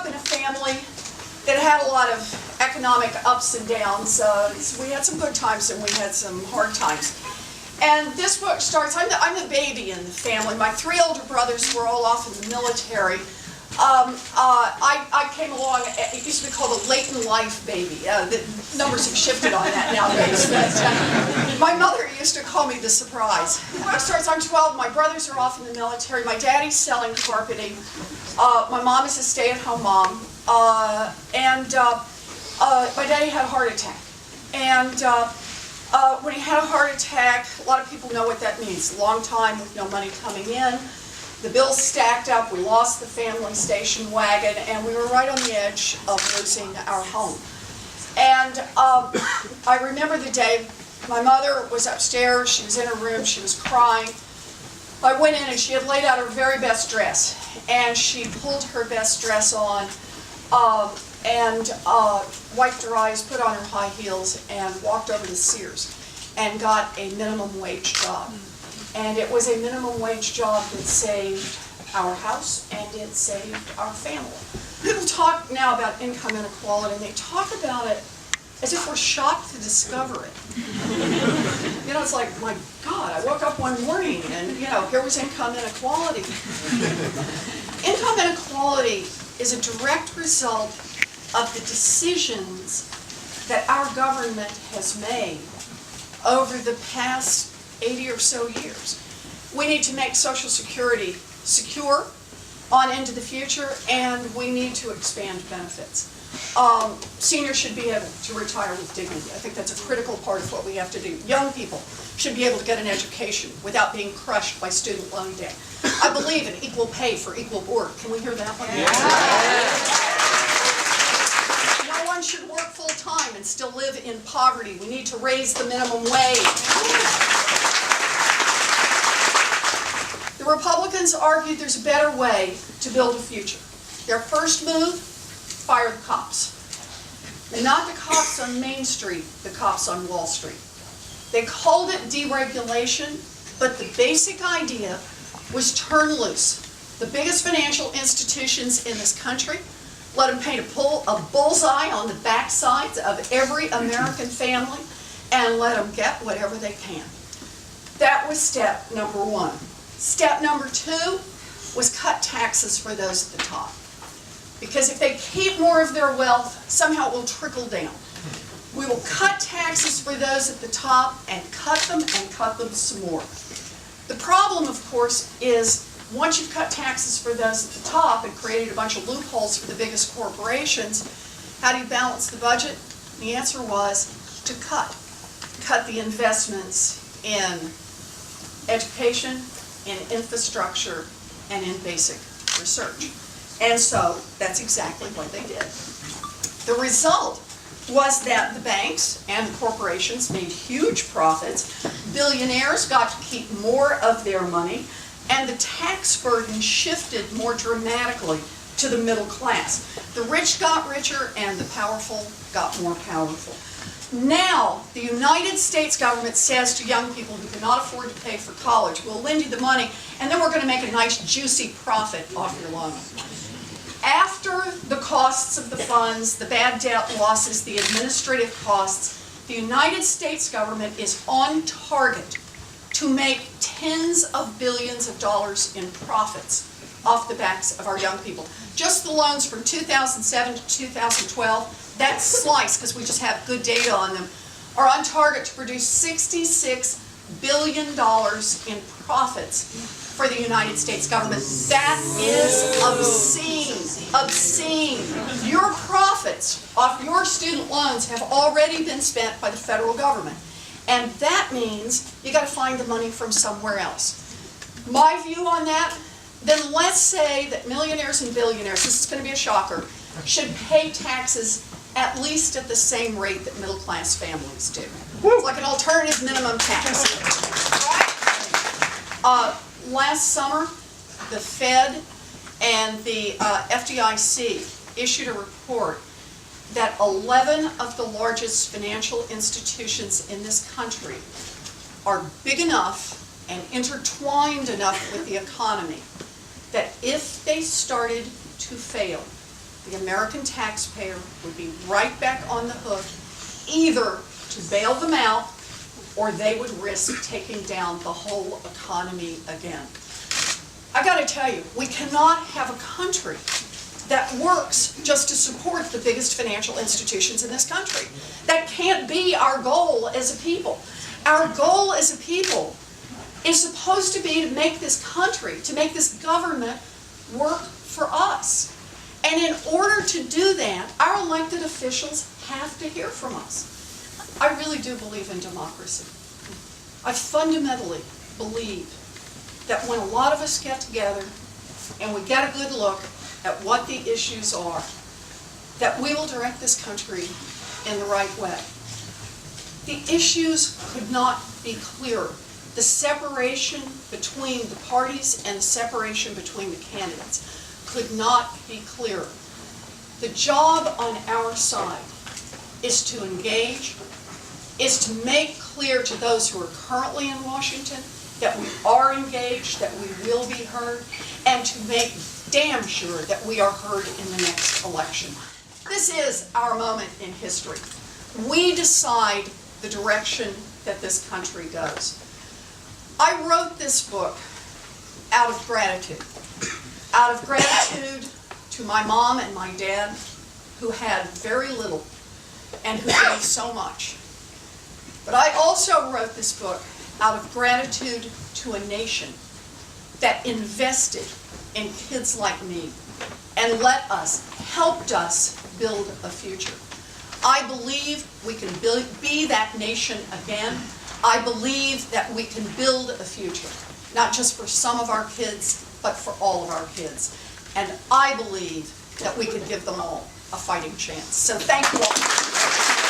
up in a family that had a lot of economic ups and downs. We had some good times and we had some hard times. And this book starts, I'm the baby in the family. My 3 older brothers were all off in the military. I came along, it used to be called a late in life baby. The numbers have shifted on that nowadays. But, my mother used to call me the surprise. The book starts, I'm 12, my brothers are off in the military, my daddy's selling carpeting, my mom is a stay-at-home mom, and my daddy had a heart attack. And when he had a heart attack, a lot of people know what that means. A long time with no money coming in. The bills stacked up, we lost the family station wagon, and we were right on the edge of losing our home. And I remember the day, my mother was upstairs, she was in her room, she was crying. I went in and she had laid out her very best dress, and she pulled her best dress on and wiped her eyes, put on her high heels, and walked over to Sears and got a minimum wage job. And it was a minimum wage job that saved our house and it saved our family. People talk now about income inequality, and they talk about it as if we're shocked to discover it. You know, it's like, my God, I woke up one morning and, you know, here was income inequality. Income inequality is a direct result of the decisions that our government has made over the past 80 or so years. We need to make Social Security secure on into the future, and we need to expand benefits. Seniors should be able to retire with dignity. I think that's a critical part of what we have to do. Young people should be able to get an education without being crushed by student loan debt. I believe in equal pay for equal work. Can we hear that one? No one should work full-time and still live in poverty. We need to raise the minimum wage. The Republicans argued there's a better way to build a future. Their first move, fire the cops. And not the cops on Main Street, the cops on Wall Street. They called it deregulation, but the basic idea was turn loose the biggest financial institutions in this country, let them paint a bullseye on the backsides of every American family, and let them get whatever they can. That was step number 1. Step number 2 was cut taxes for those at the top. Because if they keep more of their wealth, somehow it will trickle down. We will cut taxes for those at the top and cut them some more. The problem, of course, is once you've cut taxes for those at the top and created a bunch of loopholes for the biggest corporations, how do you balance the budget? The answer was to cut. Cut the investments in education, in infrastructure, and in basic research. And so that's exactly what they did. The result was that the banks and the corporations made huge profits, billionaires got to keep more of their money, and the tax burden shifted more dramatically to the middle class. The rich got richer and the powerful got more powerful. Now, the United States government says to young people who cannot afford to pay for college, we'll lend you the money, and then we're going to make a nice juicy profit off your loan. After the costs of the funds, the bad debt losses, the administrative costs, the United States government is on target to make tens of billions of dollars in profits off the backs of our young people. Just the loans from 2007 to 2012, that slice, because we just have good data on them, are on target to produce $66 billion in profits for the United States government. That is obscene, obscene. Your profits off your student loans have already been spent by the federal government. And that means you got to find the money from somewhere else. My view on that, then let's say that millionaires and billionaires, this is going to be a shocker, should pay taxes at least at the same rate that middle class families do. It's like an alternative minimum tax. Right? Last summer, the Fed and the FDIC issued a report that 11 of the largest financial institutions in this country are big enough and intertwined enough with the economy that if they started to fail, the American taxpayer would be right back on the hook, either to bail them out or they would risk taking down the whole economy again. I gotta tell you, we cannot have a country that works just to support the biggest financial institutions in this country. That can't be our goal as a people. Our goal as a people is supposed to be to make this country, to make this government work for us. And in order to do that, our elected officials have to hear from us. I really do believe in democracy. I fundamentally believe that when a lot of us get together and we get a good look at what the issues are, that we will direct this country in the right way. The issues could not be clearer. The separation between the parties and the separation between the candidates could not be clearer. The job on our side is to engage, is to make clear to those who are currently in Washington that we are engaged, that we will be heard, and to make damn sure that we are heard in the next election. This is our moment in history. We decide the direction that this country goes. I wrote this book out of gratitude. Out of gratitude to my mom and my dad, who had very little and who gave so much. But I also wrote this book out of gratitude to a nation that invested in kids like me and helped us build a future. I believe we can be that nation again. I believe that we can build a future, not just for some of our kids, but for all of our kids. And I believe that we can give them all a fighting chance. So thank you all.